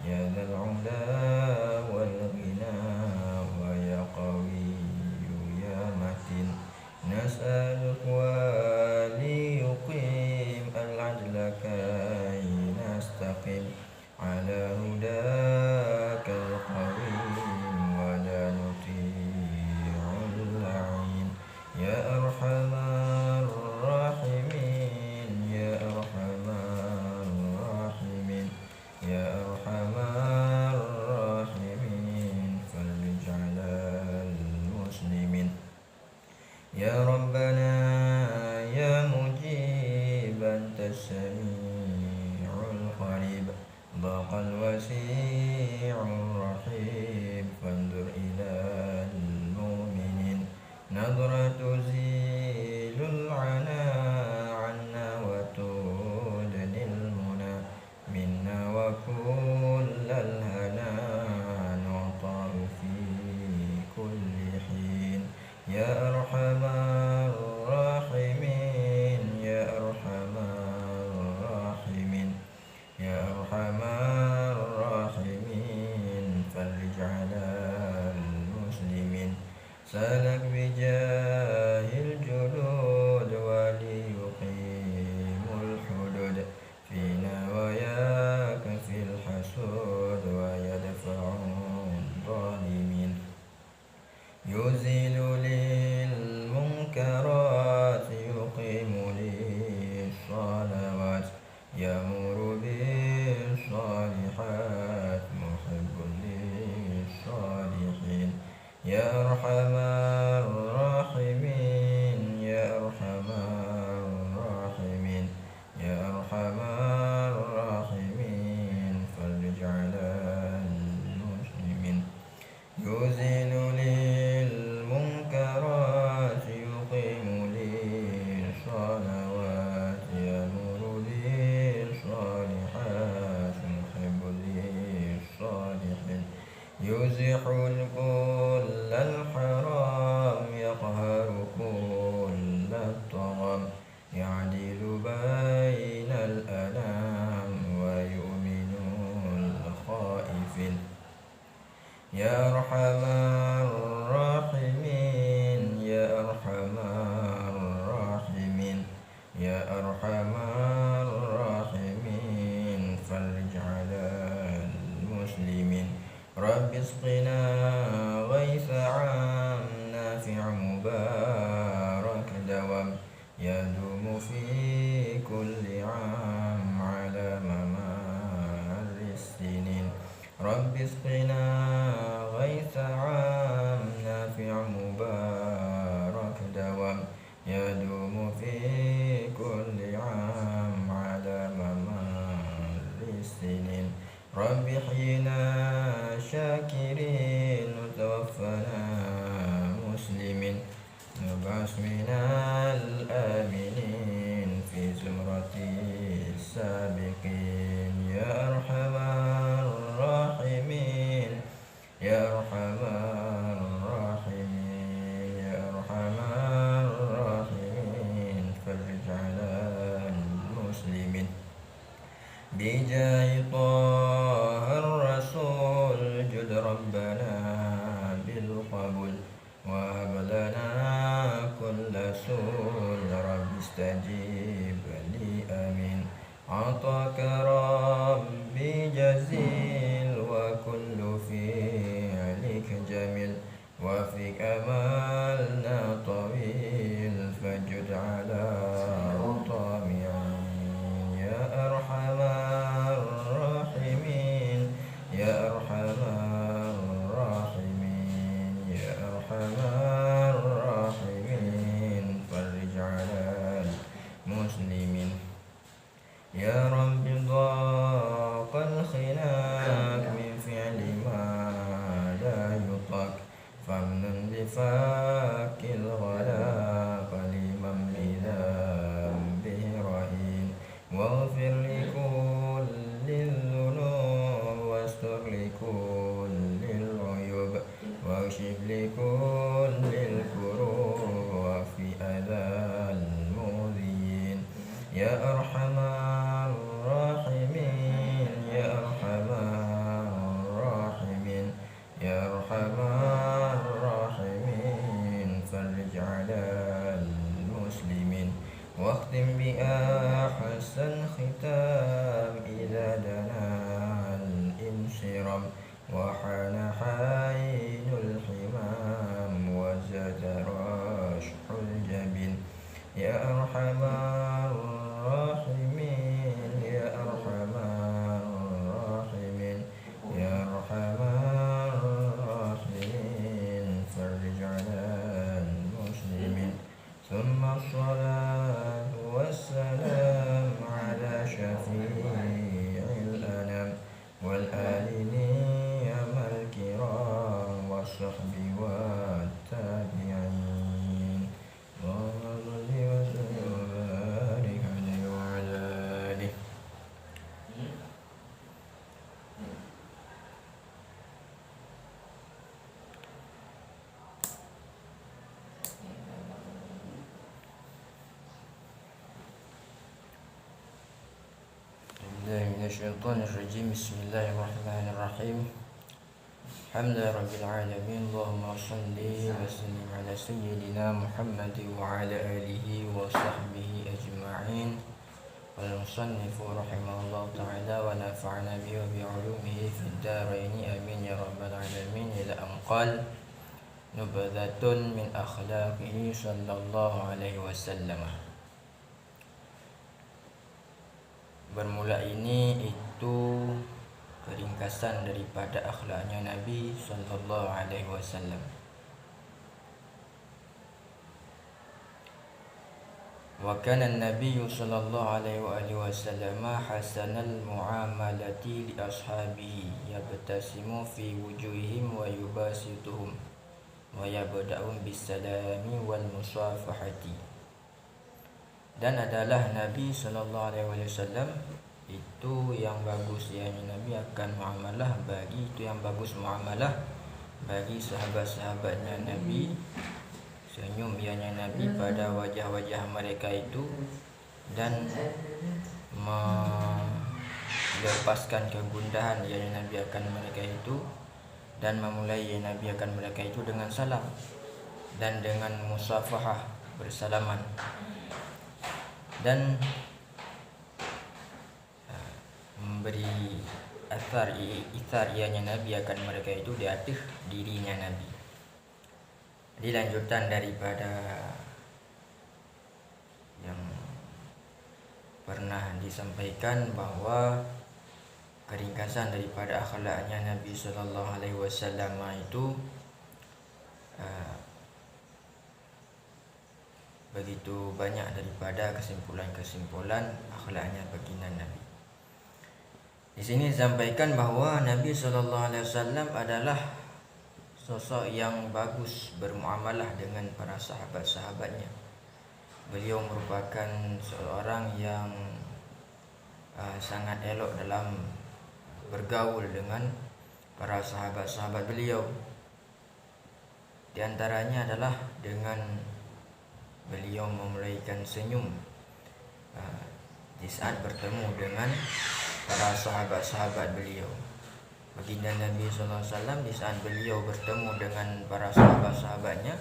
يا ذا العلا والغنى ويا قوي يا متين. نسألك وليقيم العدل كي نستقيم على هداك القويم ولا نطيع اللعين. يا أرحم الراحمين يا أرحم الراحمين يا أرحم الراحمين فرج على المسلمين. يا ربنا يا مجيب أنت السميع القريب ضاق الوسيع الرحيم فانظر إلى المؤمنين. نظرة تزيل العنا عنا وتدني المنى منا وكل الهنا نعطاه في كل حين. يا أرحم الراحمين يا أرحم الراحمين يا أرحم الراحمين فرج على المسلمين. سلك بجاه الجلود وليقيم الحدود فينا وياك في الحسود ويدفع الظالمين. يزيل للمنكرات يقيم للصلوات يأمر بالصالحات محب للصالحين. يا أرحم الراحمين يا أرحم الراحمين يا أرحم الراحمين فرج على المسلمين. يزيل للمنكرات يقيم للصلوات يأمر بالصالحات محب للصالحين. يزيح كل الحرام يقهر كل الطغام يعدل بين الأنام ويؤمن الخائفين. يا أرحم الراحمين يا أرحم الراحمين يا أرحم الراحمين فرج على المسلمين. رب اسقنا غيث عام نافع مبارك دوام يدوم في كل عام على ممر السنين. رب اسقنا غيث عام نافع مبارك دوام يدوم في كل عام على ممر السنين. رب احينا شاكرين وتوفنا مسلمين نبعث من الآمنين في زمرة السابقين. يا أرحم الراحمين يا أرحم الراحمين يا أرحم الراحمين فرج على المسلمين. بجاه طه الرسول جد ربنا بالقبول وهب لنا كل سول رب استجيب لي آمين. عطاك ربي جزيل وكل فعلك جميل وفيك أملنا طويل فجد على الطامعين. يا أرحم الراحمين يا أرحم الراحمين يا أرحم الراحمين فرج على المسلمين. يا رب ضاق الخلاق من فعل ما لا يطاق فامنن بفاك الغلاق لمن بذنبه رهين. واغفر لكل الذنوب واستر لكل العيوب واكشف لكل الكروب وفي أذى المؤذين. يا أرحم الراحمين يا أرحم الشيطان الرجيم. بسم الله الرحمن الرحيم. الحمد لله رب العالمين. اللهم صل وسلم على سيدنا محمد وعلى آله وصحبه أجمعين. والمصنف رحمه الله تعالى ونفعنا به وبعلومه في الدارين آمين يا رب العالمين. إلى أن قال نبذة من أخلاقه صلى الله عليه وسلم. Bermula ini itu keringkasan daripada akhlaknya Nabi sallallahu alaihi wasallam. Wa kana an-nabiy sallallahu alaihi wasallam hasanal muamalati li ashabihi yabtasimu fi wujuhihim wa yubasituhum wa yabda'u bis-salami wal musafahati. Dan adalah Nabi sallallahu alaihi wasallam itu yang bagus, yakni Nabi akan muamalah bagi itu yang bagus muamalah bagi sahabat-sahabatnya Nabi. Senyum ianya Nabi pada wajah-wajah mereka itu dan melepaskan kegundahan ianya Nabi akan mereka itu dan memulai Nabi akan mereka itu dengan salam dan dengan musafahah, bersalaman, dan memberi ithar ianya Nabi akan mereka itu di atas dirinya Nabi. Dilanjutan daripada yang pernah disampaikan bahwa keringkasan daripada akhlaknya Nabi sallallahu alaihi wasallam itu begitu banyak daripada kesimpulan-kesimpulan akhlaknya baginda Nabi. Di sini disampaikan bahwa Nabi sallallahu alaihi wasallam adalah sosok yang bagus bermuamalah dengan para sahabat-sahabatnya. Beliau merupakan seorang yang sangat elok dalam bergaul dengan para sahabat-sahabat beliau. Di antaranya adalah dengan beliau memulaikan senyum di saat bertemu dengan para sahabat-sahabat beliau. Baginda Nabi SAW di saat beliau bertemu dengan para sahabat-sahabatnya,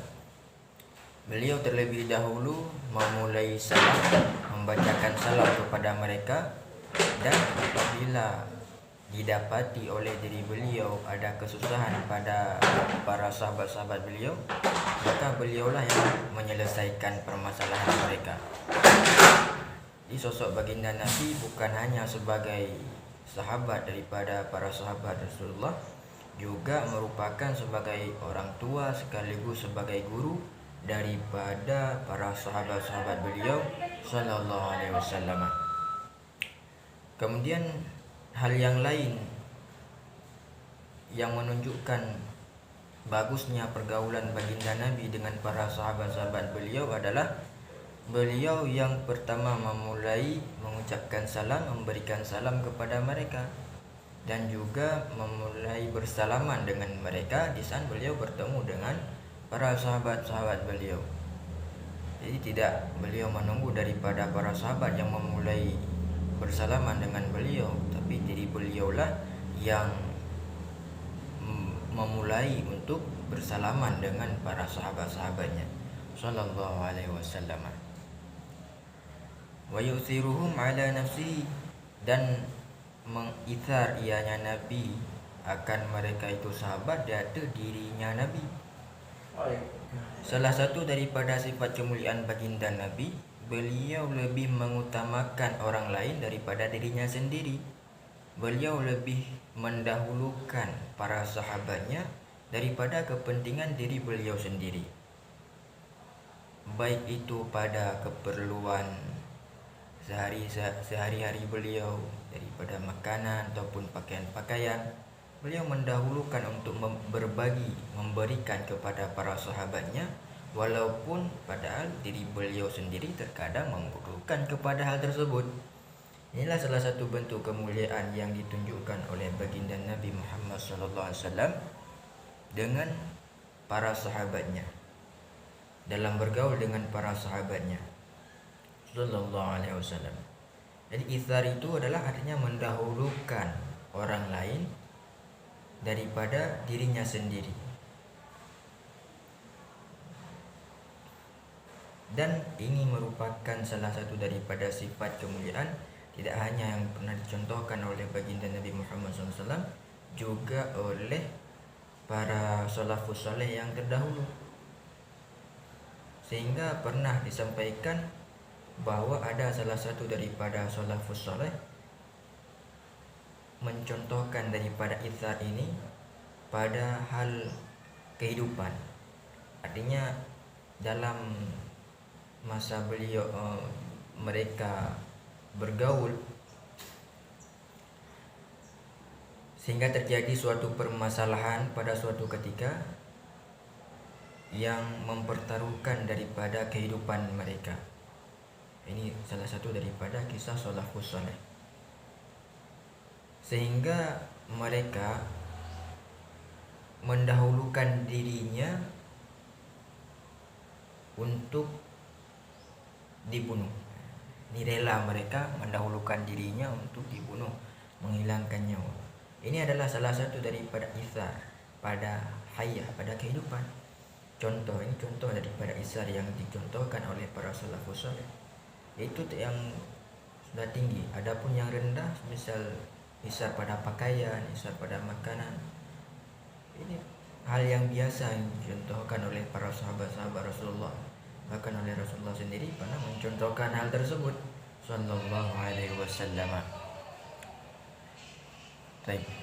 beliau terlebih dahulu memulai salam, membacakan salam kepada mereka, dan apabila didapati oleh diri beliau ada kesusahan pada para sahabat-sahabat beliau, maka beliaulah yang menyelesaikan permasalahan mereka. Di sosok baginda Nabi bukan hanya sebagai sahabat daripada para sahabat Rasulullah, juga merupakan sebagai orang tua sekaligus sebagai guru daripada para sahabat-sahabat beliau sallallahu alaihi wasallam. Kemudian hal yang lain yang menunjukkan bagusnya pergaulan baginda Nabi dengan para sahabat-sahabat beliau adalah beliau yang pertama memulai mengucapkan salam, memberikan salam kepada mereka, dan juga memulai bersalaman dengan mereka di saat beliau bertemu dengan para sahabat-sahabat beliau. Jadi tidak beliau menunggu daripada para sahabat yang memulai bersalaman dengan beliau, tapi diri beliaulah yang memulai untuk bersalaman dengan para sahabat-sahabatnya sallallahu alaihi wasallam. Wa yusiruhum ala nafsi, dan mengithar ianya Nabi akan mereka itu sahabat di atas dirinya Nabi. Salah satu daripada sifat kemuliaan baginda Nabi, beliau lebih mengutamakan orang lain daripada dirinya sendiri. Beliau lebih mendahulukan para sahabatnya daripada kepentingan diri beliau sendiri, baik itu pada keperluan sehari-hari beliau daripada makanan ataupun pakaian-pakaian. Beliau mendahulukan untuk berbagi, memberikan kepada para sahabatnya, walaupun padahal diri beliau sendiri terkadang membutuhkan kepada hal tersebut. Inilah salah satu bentuk kemuliaan yang ditunjukkan oleh baginda Nabi Muhammad SAW dengan para sahabatnya, dalam bergaul dengan para sahabatnya sallallahu alaihi wasallam. Jadi ithar itu adalah artinya mendahulukan orang lain daripada dirinya sendiri. Dan ini merupakan salah satu daripada sifat kemuliaan, tidak hanya yang pernah dicontohkan oleh baginda Nabi Muhammad SAW, juga oleh para salafus saleh yang terdahulu. Sehingga pernah disampaikan bahwa ada salah satu daripada salafus saleh mencontohkan daripada ithar ini pada hal kehidupan. Artinya dalam masa beliau mereka bergaul, sehingga terjadi suatu permasalahan pada suatu ketika yang mempertaruhkan daripada kehidupan mereka. Ini salah satu daripada kisah salafus saleh. Sehingga mereka mendahulukan dirinya untuk dibunuh. Ini rela mereka mendahulukan dirinya untuk dibunuh, menghilangkan nyawa. Ini adalah salah satu daripada ithar pada hayah, pada kehidupan. Ini contoh daripada ithar yang dicontohkan oleh para salafus saleh. Itu yang sudah tinggi. Adapun yang rendah, misal ithar pada pakaian, ithar pada makanan, ini hal yang biasa yang dicontohkan oleh para sahabat-sahabat Rasulullah. Bahkan oleh Rasulullah sendiri pernah mencontohkan hal tersebut sallallahu alaihi wasallam.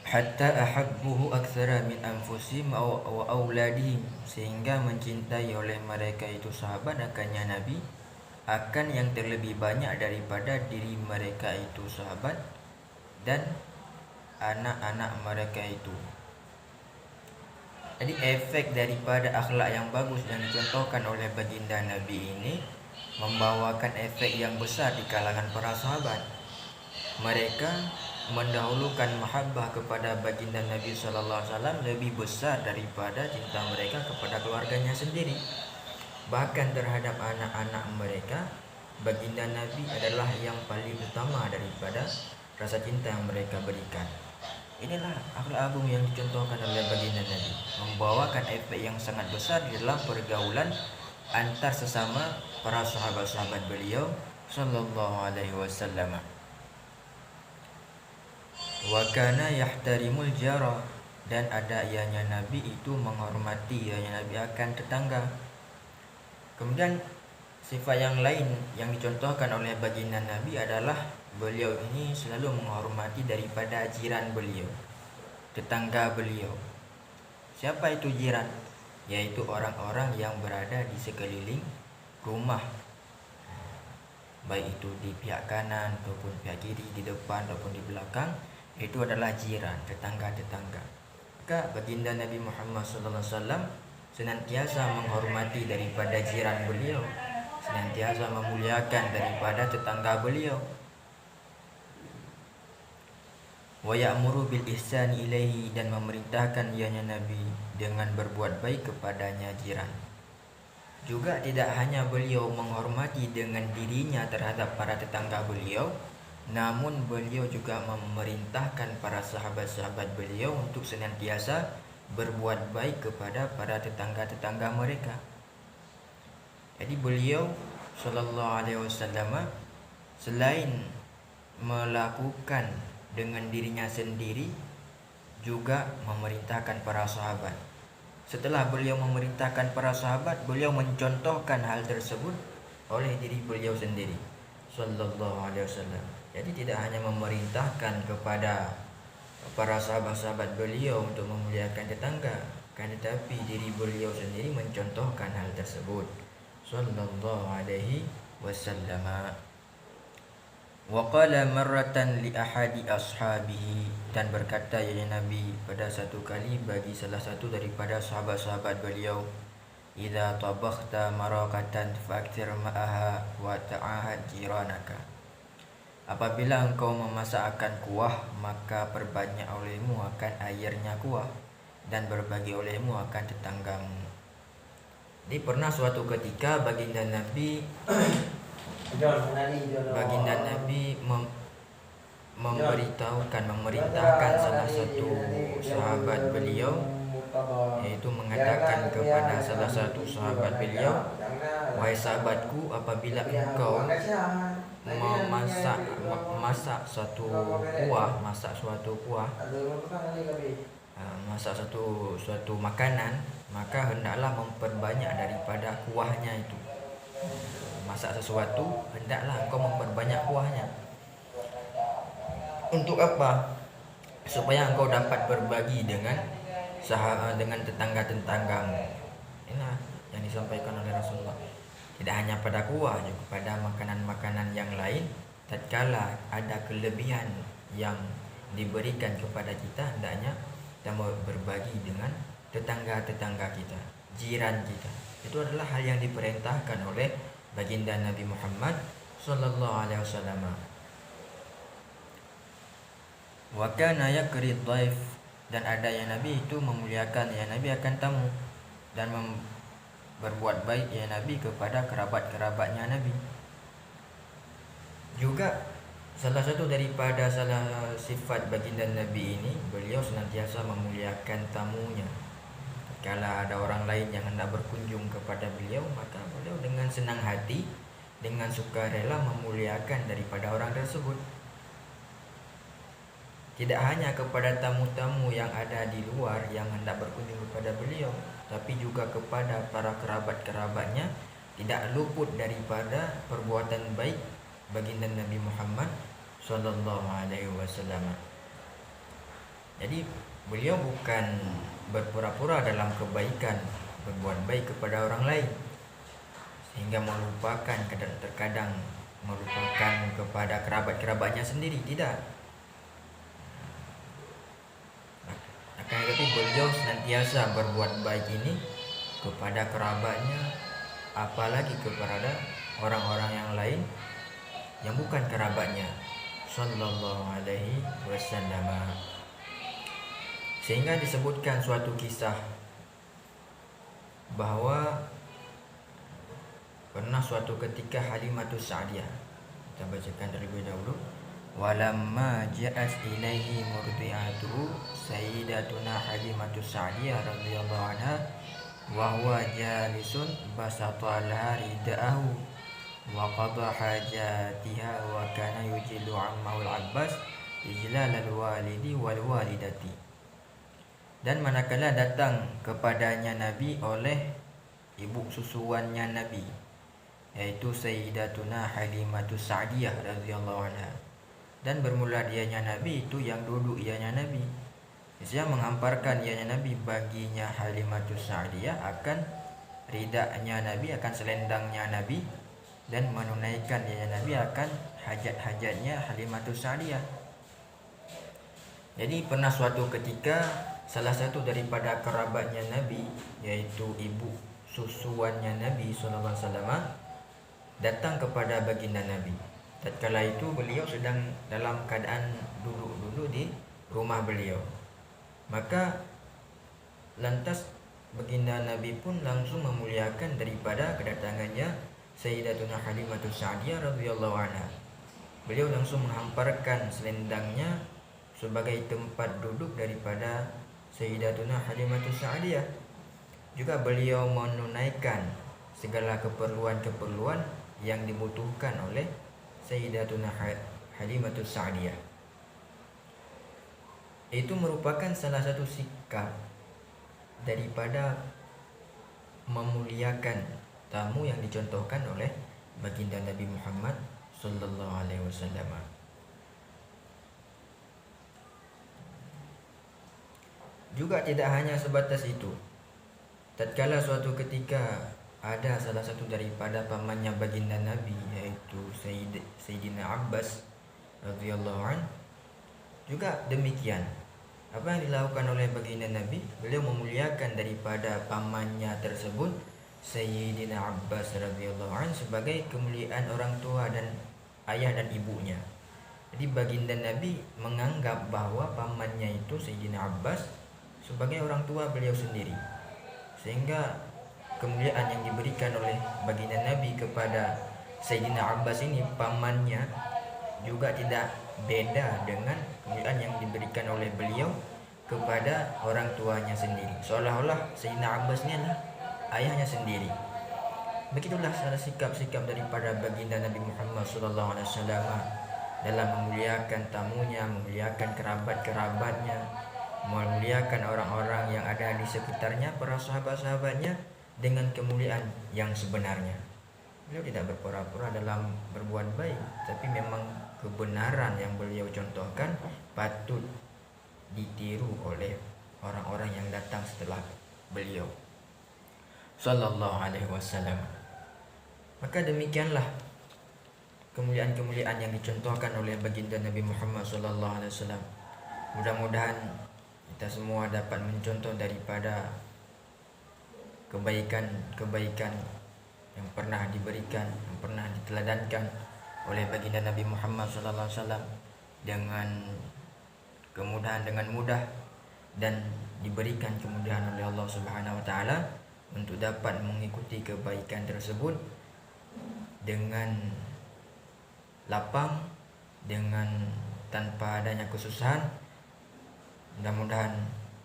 Hatta ahabbuhu aktsara min anfusihim wa auladihim, sehingga mencintai oleh mereka itu sahabat akannya Nabi akan yang terlebih banyak daripada diri mereka itu sahabat dan anak-anak mereka itu. Jadi efek daripada akhlak yang bagus yang dicontohkan oleh baginda Nabi ini membawakan efek yang besar di kalangan para sahabat. Mereka mendahulukan mahabbah kepada baginda Nabi SAW lebih besar daripada cinta mereka kepada keluarganya sendiri. Bahkan terhadap anak-anak mereka, baginda Nabi adalah yang paling utama daripada rasa cinta yang mereka berikan. Inilah akhlak agung yang dicontohkan oleh baginda Nabi, membawakan efek yang sangat besar di dalam pergaulan antar sesama para sahabat-sahabat beliau sallallahu alaihi wasallam. Wa kana yahtarimul jara, dan ada ianya Nabi itu menghormati ianya Nabi akan tetangga. Kemudian sifat yang lain yang dicontohkan oleh baginda Nabi adalah beliau ini selalu menghormati daripada jiran beliau, tetangga beliau. Siapa itu jiran? Yaitu orang-orang yang berada di sekeliling rumah, baik itu di pihak kanan ataupun pihak kiri, di depan ataupun di belakang. Itu adalah jiran, tetangga-tetangga. Maka baginda Nabi Muhammad SAW senantiasa menghormati daripada jiran beliau, senantiasa memuliakan daripada tetangga beliau. Wa ya'muru bil ihsani ilaihi, dan memerintahkan ianya Nabi dengan berbuat baik kepadanya jiran. Juga tidak hanya beliau menghormati dengan dirinya terhadap para tetangga beliau, namun beliau juga memerintahkan para sahabat-sahabat beliau untuk senantiasa berbuat baik kepada para tetangga-tetangga mereka. Jadi beliau sallallahu alaihi wasallam selain melakukan dengan dirinya sendiri, juga memerintahkan para sahabat. Setelah beliau memerintahkan para sahabat, beliau mencontohkan hal tersebut oleh diri beliau sendiri sallallahu alaihi wasallam. Jadi tidak hanya memerintahkan kepada para sahabat-sahabat beliau untuk memuliakan tetangga, kan, tetapi diri beliau sendiri mencontohkan hal tersebut sallallahu alaihi wasallam. Wa qala marratan li ahadi ashabihi, dan berkata ya Nabi pada satu kali bagi salah satu daripada sahabat-sahabat beliau, idza tabakhta maraqatan fakthir ma'aha wa ta'ahad jiranaka. Apabila engkau memasak akan kuah, maka perbanyak olehmu akan airnya kuah, dan berbagi olehmu akan tetanggamu. Jadi pernah suatu ketika baginda Nabi Baginda Nabi memerintahkan salah satu sahabat beliau, yaitu mengatakan kepada salah satu sahabat beliau, "Wahai sahabatku, apabila engkau masak suatu kuah, masak suatu makanan, maka hendaklah memperbanyak daripada kuahnya itu. Masak sesuatu, hendaklah engkau memperbanyak kuahnya. Untuk apa? Supaya engkau dapat berbagi dengan tetangga-tetanggamu." Inilah yang disampaikan oleh Rasulullah. Tidak hanya pada kuah, juga pada makanan-makanan yang lain. Tatkala ada kelebihan yang diberikan kepada kita, hendaknya kita berbagi dengan tetangga-tetangga kita, jiran kita. Itu adalah hal yang diperintahkan oleh baginda Nabi Muhammad sallallahu alaihi wasallam. Wa kana yakrid dhaif, dan adanya Nabi itu memuliakan, ya Nabi akan tamu, dan berbuat baik ya Nabi kepada kerabat-kerabatnya Nabi. Juga salah satu daripada sifat baginda Nabi ini, beliau senantiasa memuliakan tamunya. Kalau ada orang lain yang hendak berkunjung kepada beliau, maka beliau dengan senang hati, dengan sukarela memuliakan daripada orang tersebut. Tidak hanya kepada tamu-tamu yang ada di luar yang hendak berkunjung kepada beliau, tapi juga kepada para kerabat-kerabatnya, tidak luput daripada perbuatan baik baginda Nabi Muhammad sallallahu alaihi wasallam. Jadi beliau bukan berpura-pura dalam kebaikan, berbuat baik kepada orang lain sehingga terkadang melupakan kepada kerabat-kerabatnya sendiri, tidak. Akan tetapi beliau senantiasa berbuat baik ini kepada kerabatnya, apalagi kepada orang-orang yang lain yang bukan kerabatnya sallallahu alaihi wasallam. Sehingga disebutkan suatu kisah bahwa pernah suatu ketika Halimatus Sa'diyah, kita bacakan terlebih dahulu. Walamma ja'at ilaihi murdi'atuhu sayyidatuna Halimatus Sa'diyah radhiyallahu anha wa huwa jalisun basata laha rida'ahu wa qada hajatiha wa kana yujilu ammahu al-Abbas ijlalal walidi wal walidati. Dan manakala datang kepadanya Nabi oleh ibu susuannya Nabi, yaitu Sayyidatuna Halimatus Sa'diyah radhiyallahu anha, dan bermula dianya Nabi itu yang duduk ianya Nabi, dia menghamparkan ianya Nabi baginya Halimatus Sa'diyah akan ridaknya Nabi, akan selendangnya Nabi, dan menunaikan ianya Nabi akan hajat-hajatnya Halimatus Sa'diyah. Jadi pernah suatu ketika salah satu daripada kerabatnya Nabi, yaitu ibu susuannya Nabi sallallahu alaihi wasallam, datang kepada baginda Nabi. Tatkala itu beliau sedang dalam keadaan duduk di rumah beliau. Maka lantas baginda Nabi pun langsung memuliakan daripada kedatangannya Sayyidatuna Halimatus Sa'diyah radhiyallahu anha. Beliau langsung menghamparkan selendangnya sebagai tempat duduk daripada Sayyidatuna Halimatus Sa'diyah. Juga beliau menunaikan segala keperluan-keperluan yang dibutuhkan oleh Sayyidatuna Halimatus Sa'diyah. Itu merupakan salah satu sikap daripada memuliakan tamu yang dicontohkan oleh baginda Nabi Muhammad sallallahu alaihi wasallam. Juga tidak hanya sebatas itu. Tatkala suatu ketika ada salah satu daripada pamannya baginda Nabi, yaitu Sayyidina Abbas radhiyallahu an, juga demikian. Apa yang dilakukan oleh baginda Nabi? Beliau memuliakan daripada pamannya tersebut, Sayyidina Abbas radhiyallahu an, sebagai kemuliaan orang tua dan ayah dan ibunya. Jadi baginda Nabi menganggap bahwa pamannya itu Sayyidina Abbas sebagai orang tua beliau sendiri, sehingga kemuliaan yang diberikan oleh baginda Nabi kepada Sayyidina Abbas ini pamannya juga tidak beda dengan kemuliaan yang diberikan oleh beliau kepada orang tuanya sendiri. Seolah-olah Sayyidina Abbas ini adalah ayahnya sendiri. Begitulah salah sikap-sikap daripada baginda Nabi Muhammad SAW dalam memuliakan tamunya, memuliakan kerabat-kerabatnya, memuliakan orang-orang yang ada di sekitarnya, para sahabat-sahabatnya dengan kemuliaan yang sebenarnya. Beliau tidak berpura-pura dalam berbuat baik, tapi memang kebenaran yang beliau contohkan patut ditiru oleh orang-orang yang datang setelah beliau sallallahu alaihi wasallam. Maka demikianlah kemuliaan-kemuliaan yang dicontohkan oleh baginda Nabi Muhammad sallallahu alaihi wasallam. Mudah-mudahan kita semua dapat mencontoh daripada kebaikan-kebaikan yang pernah diberikan, yang pernah diteladankan oleh baginda Nabi Muhammad sallallahu alaihi wasallam dengan kemudahan, dengan mudah, dan diberikan kemudahan oleh Allah Subhanahu wa taala untuk dapat mengikuti kebaikan tersebut dengan lapang, dengan tanpa adanya kesusahan. Mudah-mudahan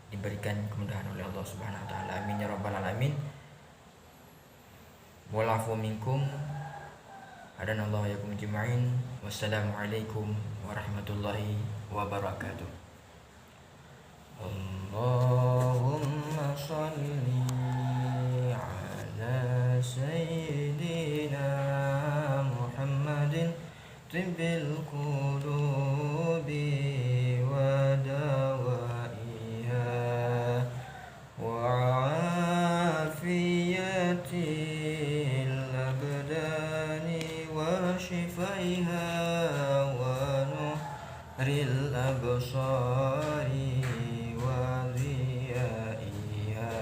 diberikan kemudahan oleh Allah Subhanahu wa taala. Amin ya rabbal alamin. Walafu minkum. Adanallahu yakum jima'in. Wassalamualaikum warahmatullahi wabarakatuh. Allahumma salli ala sayyidina Muhammadin tibbil qulubi wa dawaiha wa afiyatil abdani wa shifaiha wa nuril absari wa dhiyaiha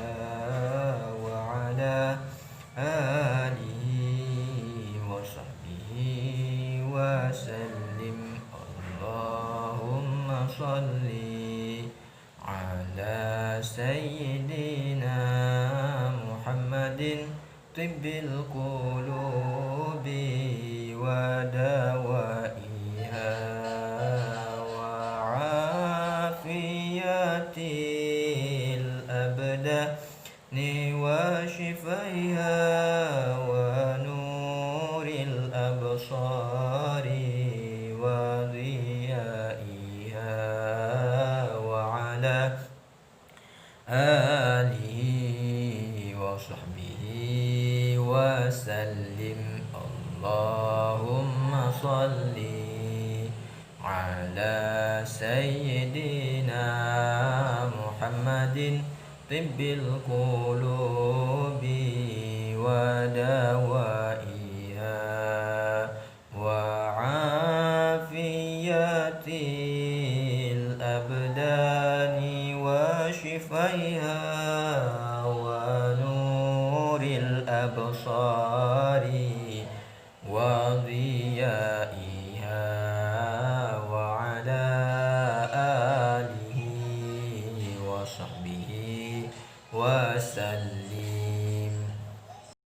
wa ala alihi wa sahbihi wa sallim. Allahumma salli ala sayyidina Muhammadin tibbil qulubi wa dawaiha wa afiyatil abdani wa shifaiha wa nuril absari wa dhiyaiha wa ala alihi wa sahbihi wa sallim. Allahumma salli ala sayyidina Muhammadin tibbil qulubi wa dawaiha